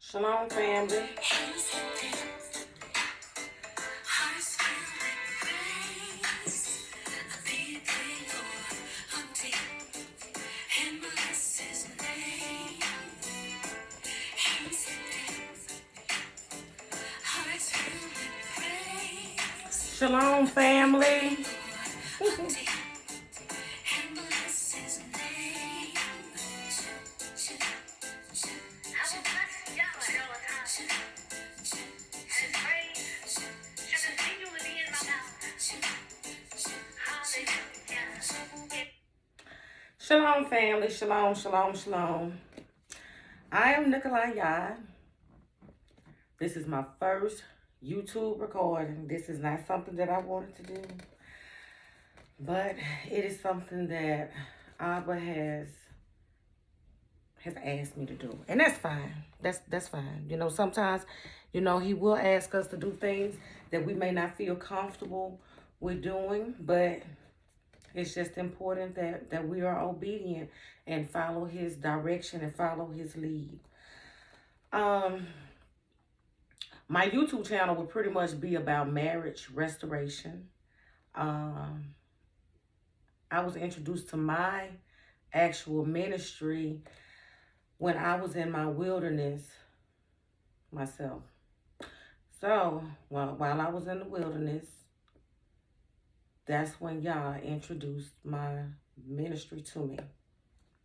Shalom, family. Shalom, family. Shalom, family. Shalom, shalom, shalom. I am Nikoly-Yah. This is my first YouTube recording. This is not something that I wanted to do, but it is something that Abba has asked me to do, and that's fine. That's fine. You know, sometimes, he will ask us to do things that we may not feel comfortable with doing, but it's just important that we are obedient and follow his direction and follow his lead. My YouTube channel will pretty much be about marriage restoration. I was introduced to my actual ministry when I was in my wilderness myself. So, while I was in the wilderness, that's when Yah introduced my ministry to me.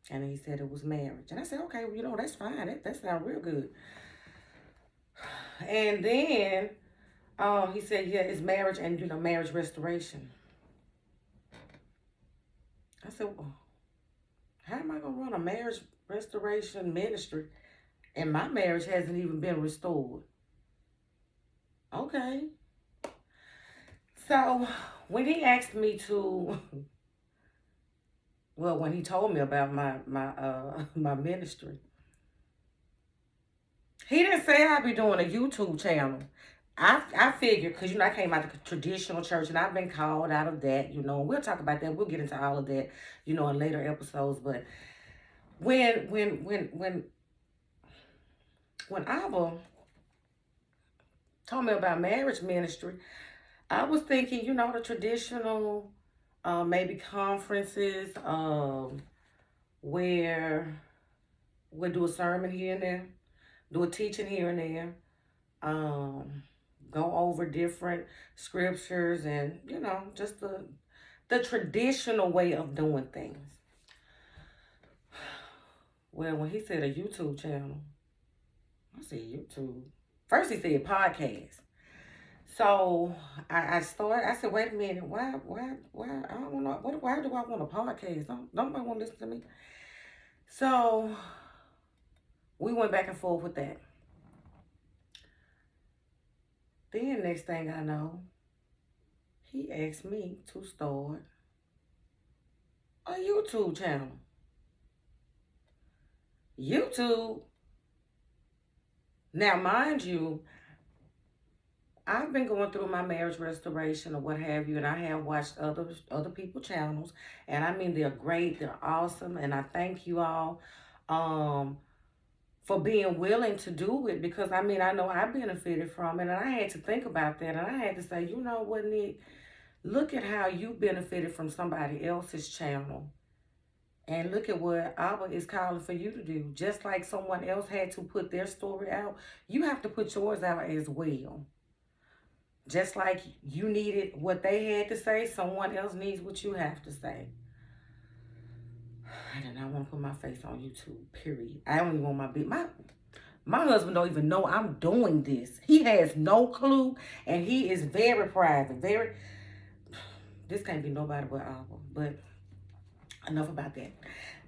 And he said it was marriage. And I said, okay, well, that's fine. That sounds real good. And then he said, yeah, it's marriage and, marriage restoration. I said, well, how am I going to run a marriage restoration ministry and my marriage hasn't even been restored? Okay. So when he asked me to, well, when he told me about my ministry, he didn't say I'd be doing a YouTube channel. I figured, because, I came out of the traditional church, and I've been called out of that, and we'll talk about that. We'll get into all of that, in later episodes. But when Abba told me about marriage ministry, I was thinking, the traditional, maybe conferences, where we'll do a sermon here and there, do a teaching here and there, go over different scriptures and, just the traditional way of doing things. Well, when he said a YouTube channel, I said YouTube. First he said podcast. So I said, wait a minute, why, I don't know, why do I want a podcast? Don't nobody want to listen to me? So we went back and forth with that. Then next thing I know, he asked me to start a YouTube channel. YouTube. Now, mind you, I've been going through my marriage restoration or what have you, and I have watched other people's channels, and I mean, they're great, they're awesome, and I thank you all for being willing to do it, because I mean, I know I benefited from it, and I had to think about that, and I had to say, you know what, Nick, look at how you benefited from somebody else's channel, and look at what Abba is calling for you to do. Just like someone else had to put their story out, you have to put yours out as well. Just like you needed what they had to say, someone else needs what you have to say. I do not want to put my face on YouTube, period. I don't even want my husband don't even know I'm doing this. He has no clue, and he is very private. This can't be nobody but Abba. But enough about that.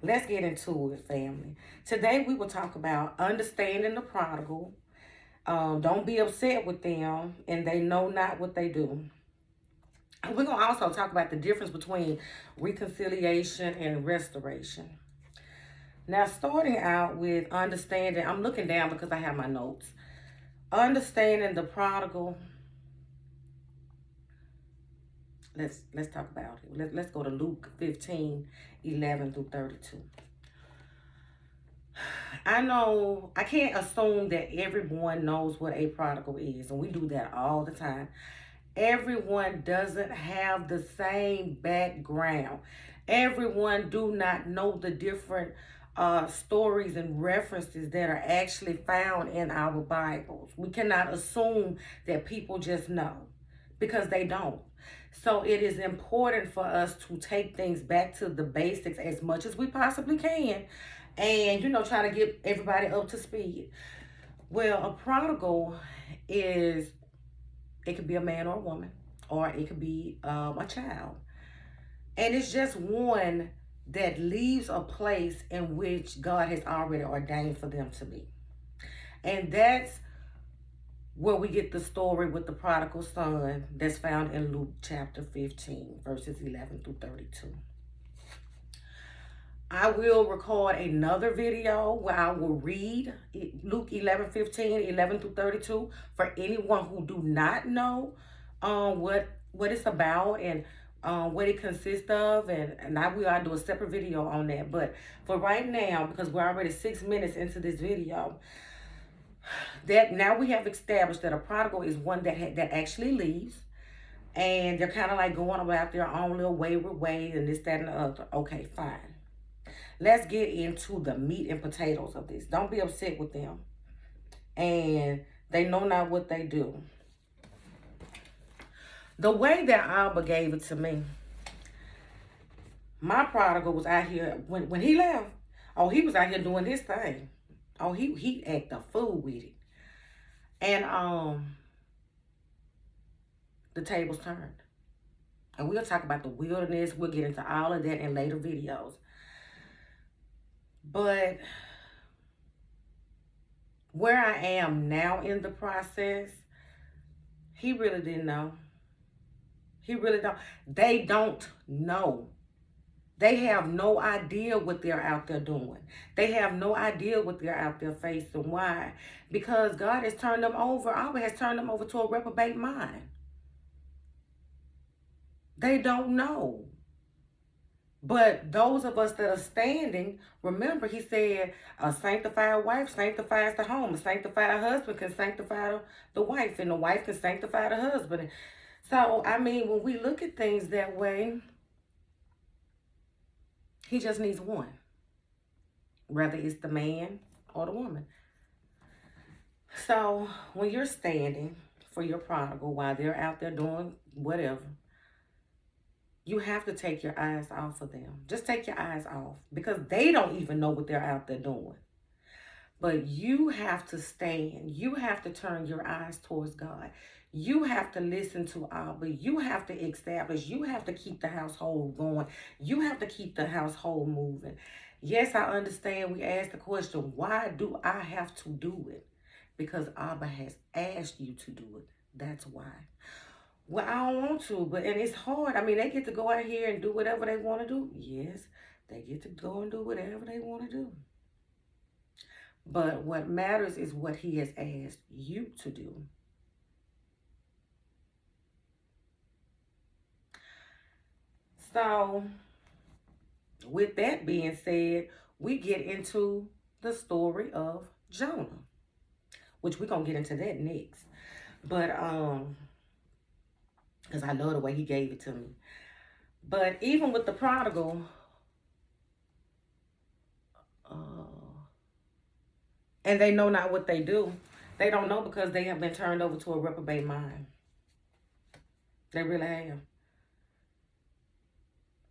Let's get into it, family. Today we will talk about understanding the prodigal. Don't be upset with them, and they know not what they do. And we're going to also talk about the difference between reconciliation and restoration. Now, starting out with understanding, I'm looking down because I have my notes. Understanding the prodigal. Let's talk about it. Let's go to Luke 15, 11 through 32. I know I can't assume that everyone knows what a prodigal is, and we do that all the time. Everyone doesn't have the same background. Everyone do not know the different stories and references that are actually found in our Bibles. We cannot assume that people just know because they don't. So it is important for us to take things back to the basics as much as we possibly can, and try to get everybody up to speed. Well, a prodigal is, it could be a man or a woman, or it could be a child. And it's just one that leaves a place in which God has already ordained for them to be. And that's where we get the story with the prodigal son that's found in Luke chapter 15, verses 11 through 32. I will record another video where I will read Luke 11:15, 11 through 32 for anyone who do not know what it's about and what it consists of, and I will do a separate video on that. But for right now, because we're already 6 minutes into this video, that now we have established that a prodigal is one that actually leaves, and they're kind of like going about their own little wayward way and this, that, and the other. Okay, fine. Let's get into the meat and potatoes of this. Don't be upset with them. And they know not what they do. The way that Abba gave it to me, my prodigal was out here, when he left, oh, he was out here doing his thing. Oh, he acted a fool with it. And the tables turned. And we'll talk about the wilderness. We'll get into all of that in later videos. But where I am now in the process, he really didn't know. He really don't. They don't know. They have no idea what they're out there doing. They have no idea what they're out there facing. Why? Because God has turned them over. Abba has turned them over to a reprobate mind. They don't know. But those of us that are standing, remember he said, a sanctified wife sanctifies the home. A sanctified husband can sanctify the wife, and the wife can sanctify the husband. So, I mean, when we look at things that way, he just needs one. Whether it's the man or the woman. So, when you're standing for your prodigal while they're out there doing whatever, you have to take your eyes off of them. Just take your eyes off, because they don't even know what they're out there doing. But you have to stand. You have to turn your eyes towards God. You have to listen to Abba. You have to establish. You have to keep the household going. You have to keep the household moving. Yes, I understand. We asked the question, why do I have to do it? Because Abba has asked you to do it. That's why. Well, I don't want to, and it's hard. I mean, they get to go out here and do whatever they want to do. Yes, they get to go and do whatever they want to do. But what matters is what he has asked you to do. So, with that being said, we get into the story of Jonah, which we're going to get into that next. But, because I love the way he gave it to me. But even with the prodigal, and they know not what they do. They don't know because they have been turned over to a reprobate mind. They really have.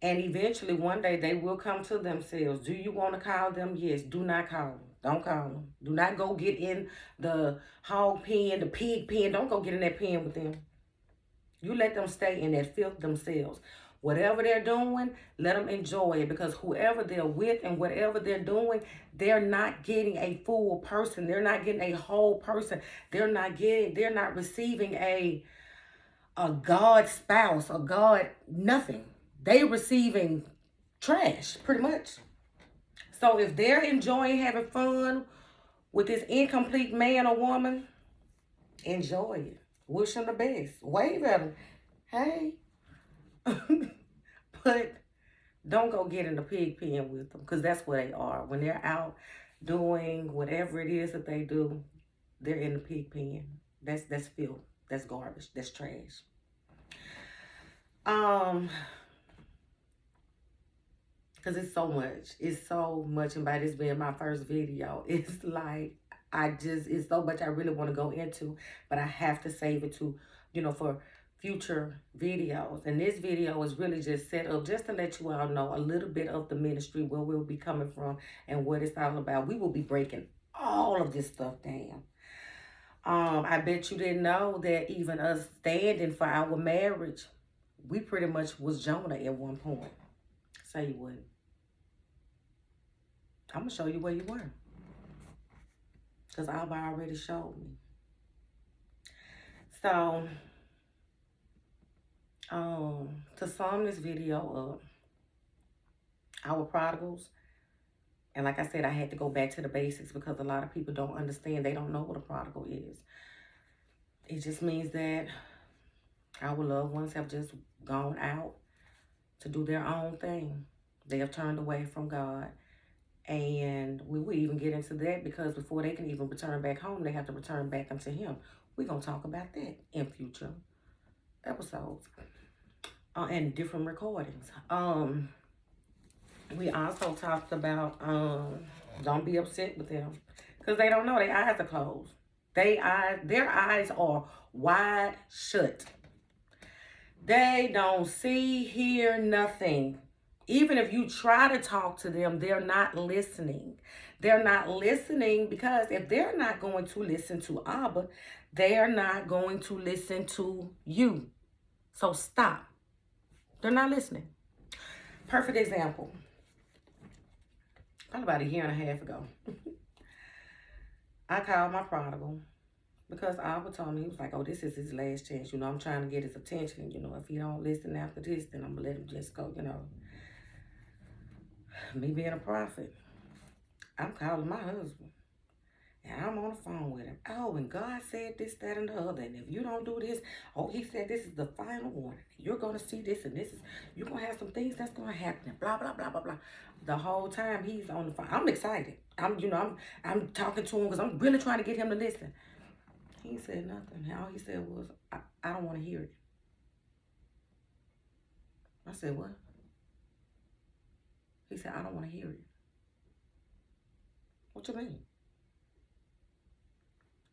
And eventually, one day, they will come to themselves. Do you want to call them? Yes. Do not call them. Don't call them. Do not go get in the hog pen, the pig pen. Don't go get in that pen with them. You let them stay in that filth themselves. Whatever they're doing, let them enjoy it, because whoever they're with and whatever they're doing, they're not getting a full person. They're not getting a whole person. They're not receiving a God spouse, a God nothing. They're receiving trash, pretty much. So if they're enjoying having fun with this incomplete man or woman, enjoy it. Wish them the best. Wave at them. Hey. But don't go get in the pig pen with them, because that's where they are. When they're out, doing whatever it is that they do, they're in the pig pen. That's filth. That's garbage. That's trash. Um, because it's so much. It's so much, and by this being my first video, it's like it's so much I really want to go into, but I have to save it to, for future videos. And this video is really just set up just to let you all know a little bit of the ministry, where we'll be coming from and what it's all about. We will be breaking all of this stuff down. I bet you didn't know that even us standing for our marriage, we pretty much was Jonah at one point. Say you wouldn't. I'm going to show you where you were. Because Abba already showed me. So, to sum this video up, our prodigals, and like I said, I had to go back to the basics because a lot of people don't understand. They don't know what a prodigal is. It just means that our loved ones have just gone out to do their own thing. They have turned away from God. And we will even get into that because before they can even return back home, they have to return back unto Him. We're going to talk about that in future episodes and different recordings. We also talked about don't be upset with them because they don't know. Their eyes are closed. Their eyes are wide shut. They don't see, hear nothing. Even if you try to talk to them, they're not listening. They're not listening because if they're not going to listen to Abba, they are not going to listen to you. So stop. They're not listening. Perfect example. Probably about a year and a half ago. I called my prodigal because Abba told me, he was like, oh, this is his last chance. I'm trying to get his attention. If he don't listen after this, then I'm going to let him just go, Me being a prophet, I'm calling my husband. And I'm on the phone with him. Oh, and God said this, that, and the other. And if you don't do this, he said this is the final warning. You're going to see this, and you're going to have some things that's going to happen. Blah, blah, blah, blah, blah. The whole time he's on the phone. I'm excited. I'm talking to him because I'm really trying to get him to listen. He said nothing. All he said was, I don't want to hear it. I said, what? He said, I don't want to hear it. What you mean?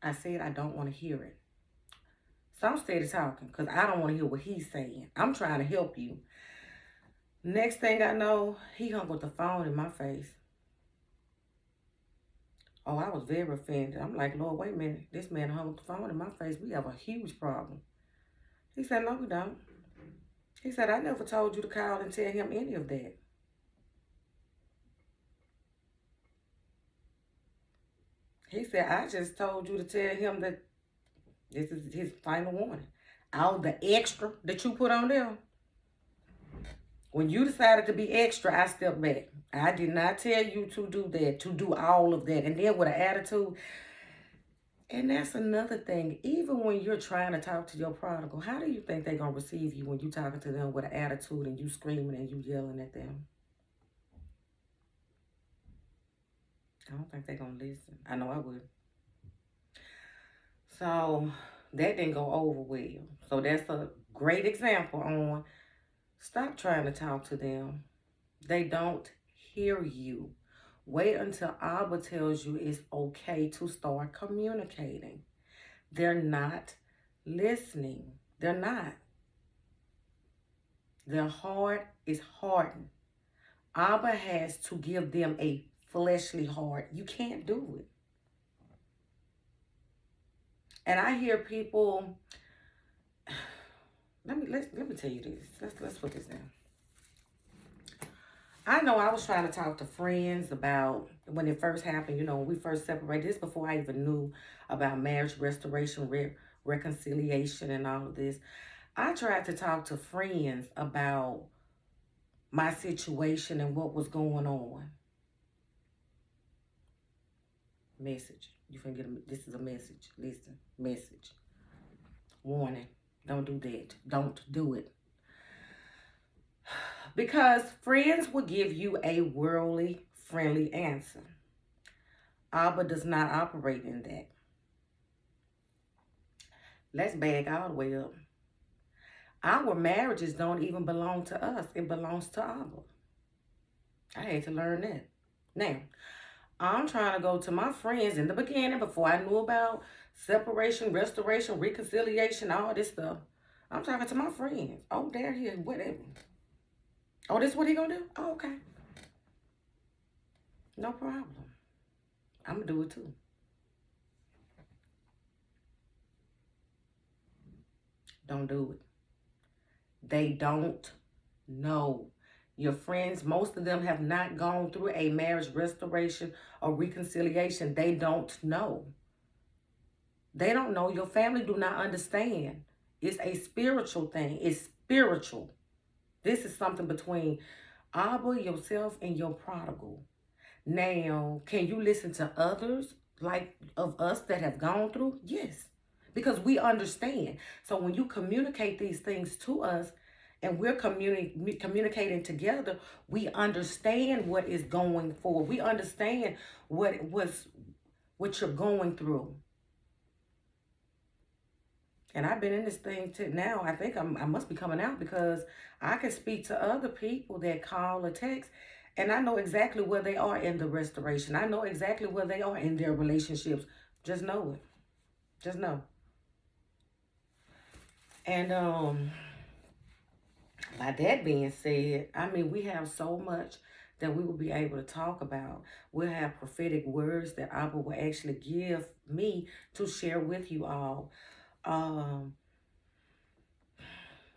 I said, I don't want to hear it. So I'm steady talking because I don't want to hear what he's saying. I'm trying to help you. Next thing I know, he hung with the phone in my face. Oh, I was very offended. I'm like, Lord, wait a minute. This man hung with the phone in my face. We have a huge problem. He said, no, we don't. He said, I never told you to call and tell him any of that. He said, I just told you to tell him that this is his final warning. All the extra that you put on there. When you decided to be extra, I stepped back. I did not tell you to do that, to do all of that. And then with an attitude. And that's another thing. Even when you're trying to talk to your prodigal, how do you think they're going to receive you when you're talking to them with an attitude and you screaming and you yelling at them? I don't think they're going to listen. I know I would. So that didn't go over well. So that's a great example on stop trying to talk to them. They don't hear you. Wait until Abba tells you it's okay to start communicating. They're not listening. They're not. Their heart is hardened. Abba has to give them a fleshly heart. You can't do it. And I hear people, let me tell you this. Let's put this down. I know I was trying to talk to friends about when it first happened, when we first separated. This before I even knew about marriage restoration, reconciliation, and all of this. I tried to talk to friends about my situation and what was going on. Message. You can get this is a message. Listen, message. Warning. Don't do that. Don't do it. Because friends will give you a worldly, friendly answer. Abba does not operate in that. Let's back all the way up. Our marriages don't even belong to us. It belongs to Abba. I had to learn that. Now, I'm trying to go to my friends in the beginning before I knew about separation, restoration, reconciliation, all this stuff. I'm talking to my friends. Oh, there he is, whatever. Oh, this what he gonna do? Oh, okay. No problem. I'm gonna do it too. Don't do it. They don't know. Your friends, most of them have not gone through a marriage restoration or reconciliation. They don't know. They don't know. Your family do not understand. It's a spiritual thing. It's spiritual. This is something between Abba, yourself, and your prodigal. Now, can you listen to others like of us that have gone through? Yes, because we understand. So when you communicate these things to us and we're communicating together, we understand what is going forward. We understand what you're going through. And I've been in this thing to now. I think I must be coming out because I can speak to other people that call or text, and I know exactly where they are in the restoration. I know exactly where they are in their relationships. Just know it. Just know. And by that being said, I mean we have so much that we will be able to talk about. We'll have prophetic words that Abba will actually give me to share with you all. Um,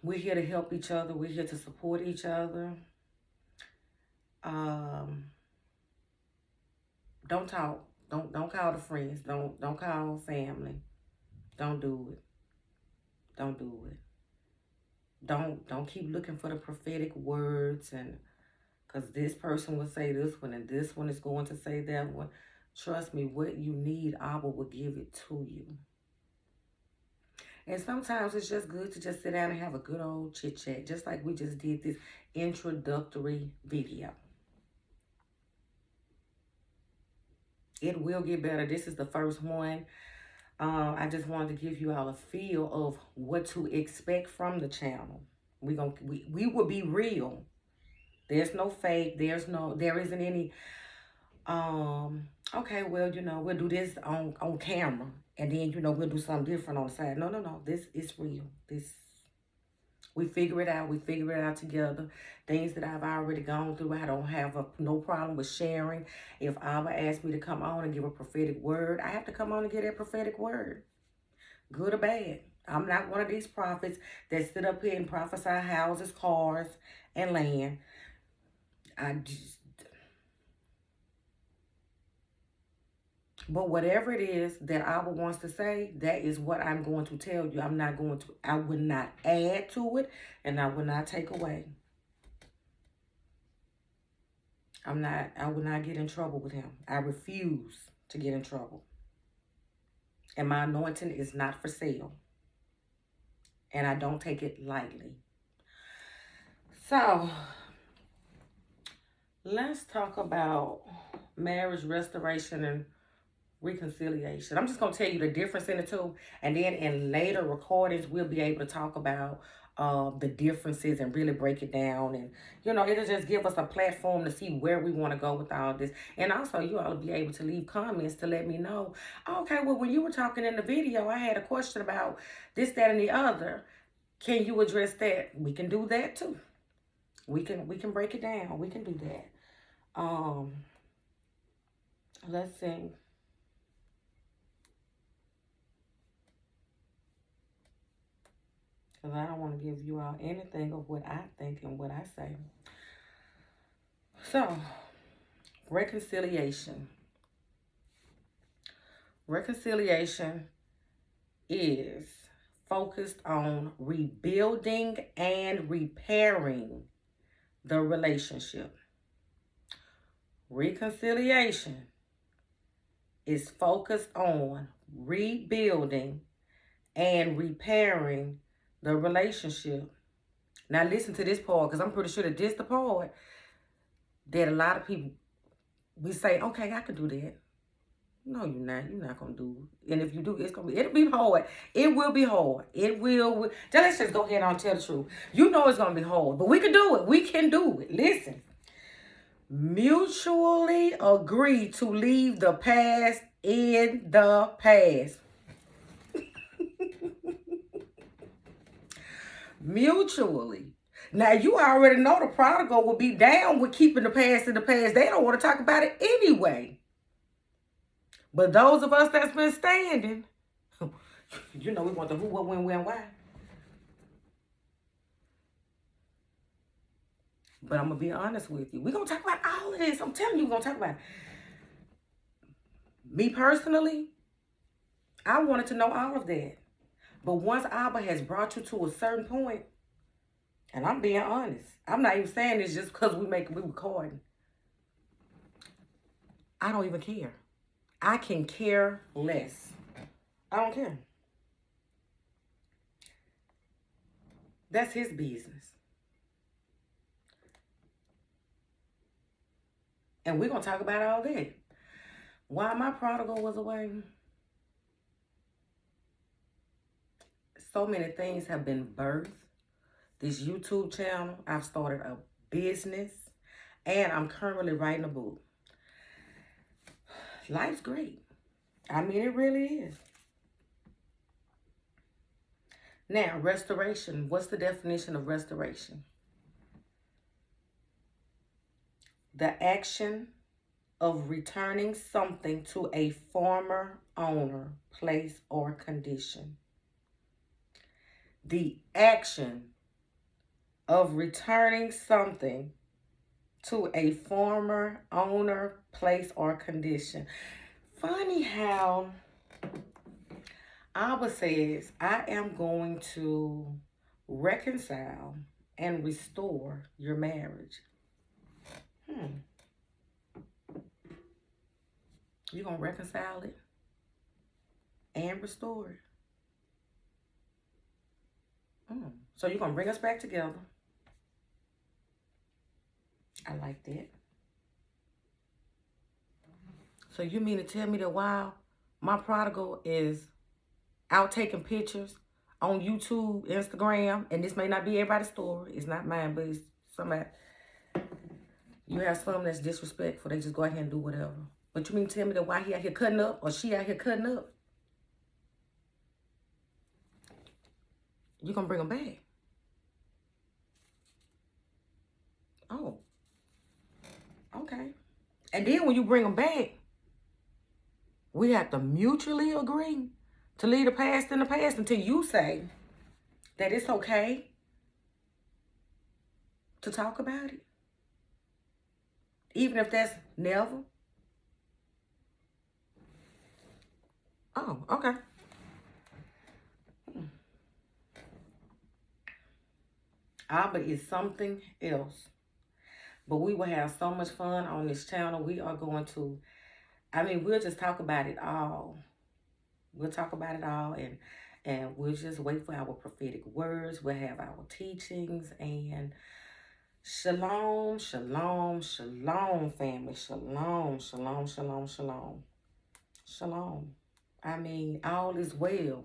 We're here to help each other. We're here to support each other. Um, don't talk. Don't call the friends. Don't call family. Don't do it. Don't do it. Don't keep looking for the prophetic words and because this person will say this one and this one is going to say that one. Trust me, what you need, Abba will give it to you. And sometimes it's just good to just sit down and have a good old chit chat, just like we just did this introductory video. It will get better. This is the first one. I just wanted to give you all a feel of what to expect from the channel. We will be real. There's no fake. There isn't any okay, well, we'll do this on camera and then we'll do something different on the side. No. This is real. We figure it out. We figure it out together. Things that I've already gone through, I don't have no problem with sharing. If Abba asks me to come on and give a prophetic word, I have to come on and give that prophetic word. Good or bad. I'm not one of these prophets that sit up here and prophesy houses, cars, and land. But whatever it is that Abba wants to say, that is what I'm going to tell you. I will not add to it, and I will not take away. I will not get in trouble with him. I refuse to get in trouble. And my anointing is not for sale. And I don't take it lightly. So, let's talk about marriage restoration and reconciliation. I'm just going to tell you the difference in the two. And then in later recordings, we'll be able to talk about the differences and really break it down. And, it'll just give us a platform to see where we want to go with all this. And also, you all will be able to leave comments to let me know, okay, well, when you were talking in the video, I had a question about this, that, and the other. Can you address that? We can do that too. We can break it down. We can do that. Let's see. Because I don't want to give you all anything of what I think and what I say. So, reconciliation. Reconciliation is focused on rebuilding and repairing the relationship. Reconciliation is focused on rebuilding and repairing the relationship. Now listen to this part, because I'm pretty sure that this the part that a lot of people, we say, okay, I can do that. No, you're not. You're not gonna do it. And if you do, it'll be hard. It will be hard. It will. Let's just go ahead and tell the truth. You know it's gonna be hard, but we can do it. We can do it. Listen. Mutually agree to leave the past in the past. Mutually. Now you already know the prodigal will be down with keeping the past in the past. They don't want to talk about it anyway. But those of us that's been standing, you know we want the who, what, when, where, and why. But I'm going to be honest with you. We're going to talk about all of this. I'm telling you, we're going to talk about it. Me personally, I wanted to know all of that. But once Abba has brought you to a certain point, and I'm being honest, I'm not even saying this just because we recording. I don't even care. I can care less. I don't care. That's his business. And we're going to talk about all that. Why my prodigal was away, so many things have been birthed. This YouTube channel, I've started a business, and I'm currently writing a book. Life's great. I mean, it really is. Now, restoration. What's the definition of restoration? The action of returning something to a former owner, place, or condition. The action of returning something to a former owner, place, or condition. Funny how Abba says, I am going to reconcile and restore your marriage. You're going to reconcile it and restore it. So you're going to bring us back together. I like that. So you mean to tell me that while my prodigal is out taking pictures on YouTube, Instagram, and this may not be everybody's story. It's not mine, but it's somebody. You have some that's disrespectful. They just go ahead and do whatever. But you mean to tell me that while he out here cutting up or she out here cutting up, you're going to bring them back? Oh. Okay. And then when you bring them back, we have to mutually agree to leave the past in the past until you say that it's okay to talk about it. Even if that's never. Oh, okay. Abba is something else. But we will have so much fun on this channel. We are going to, we'll just talk about it all. We'll talk about it all, and we'll just wait for our prophetic words. We'll have our teachings, and shalom, shalom, shalom, family. Shalom, shalom, shalom, shalom. Shalom. All is well.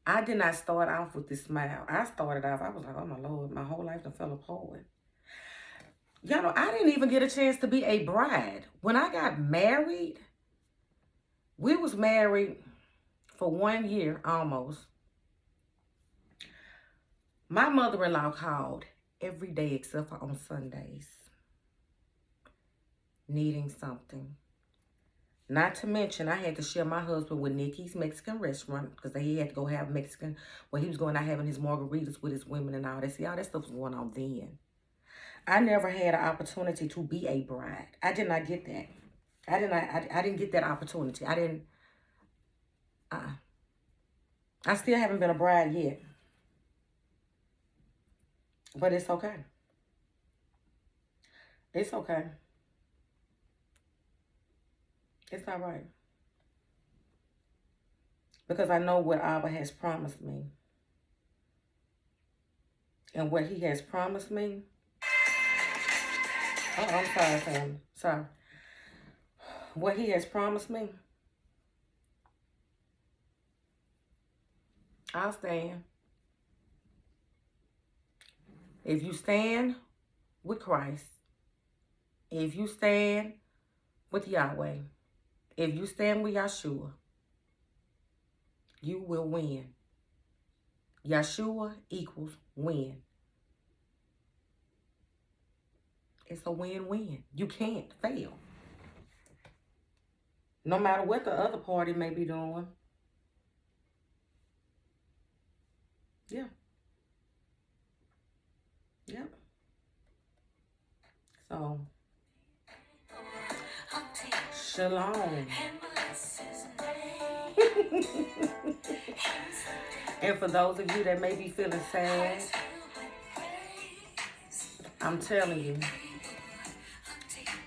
I did not start off with this smile. I started off, I was like, oh my Lord, my whole life done fell apart. Y'all know, I didn't even get a chance to be a bride. When I got married, we was married for 1 year almost. My mother-in-law called every day except for on Sundays, needing something. Not to mention, I had to share my husband with Nikki's Mexican restaurant because he had to go have Mexican, he was going out having his margaritas with his women and all that. See, all that stuff was going on then. I never had an opportunity to be a bride. I did not get that. I didn't get that opportunity. I still haven't been a bride yet. But it's okay. It's okay. It's all right. Because I know what Abba has promised me. And what he has promised me. Oh, I'm sorry, family. Sorry. What he has promised me, I'll stand. If you stand with Christ, if you stand with Yahweh, if you stand with Yeshua, you will win. Yeshua equals win. It's a win-win. You can't fail. No matter what the other party may be doing. Yeah. Yep. So, shalom. And for those of you that may be feeling sad, I'm telling you,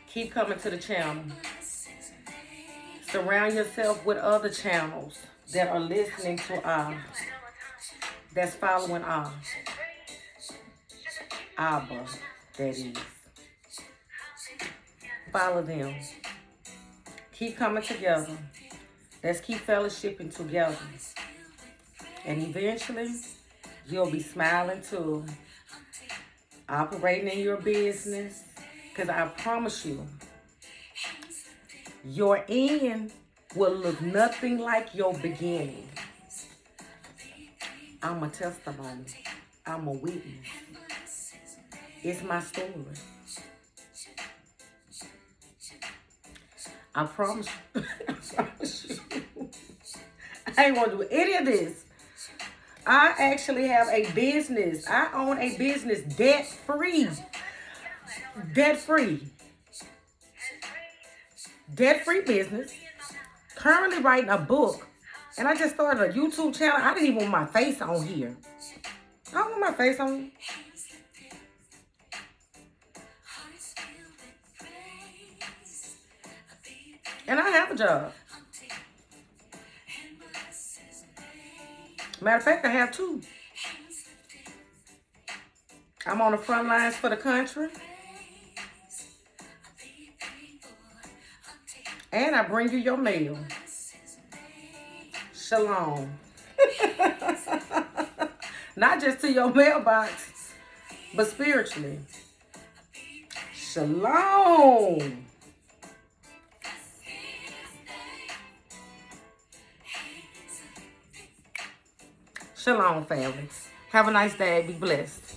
keep coming to the channel. Surround yourself with other channels that are listening to that's following Abba, that is. Follow them. Keep coming together. Let's keep fellowshipping together. And eventually, you'll be smiling too. Operating in your business. Because I promise you, your end will look nothing like your beginning. I'm a testimony. I'm a witness. It's my story. I promise you. I promise you. I ain't gonna do any of this. I actually have a business. I own a business debt-free. Debt-free. Debt-free business. Currently writing a book. And I just started a YouTube channel. I didn't even want my face on here. I don't want my face on here. And I have a job. Matter of fact, I have two. I'm on the front lines for the country. And I bring you your mail. Shalom. Not just to your mailbox, but spiritually. Shalom. Shalom, family. Have a nice day. Be blessed.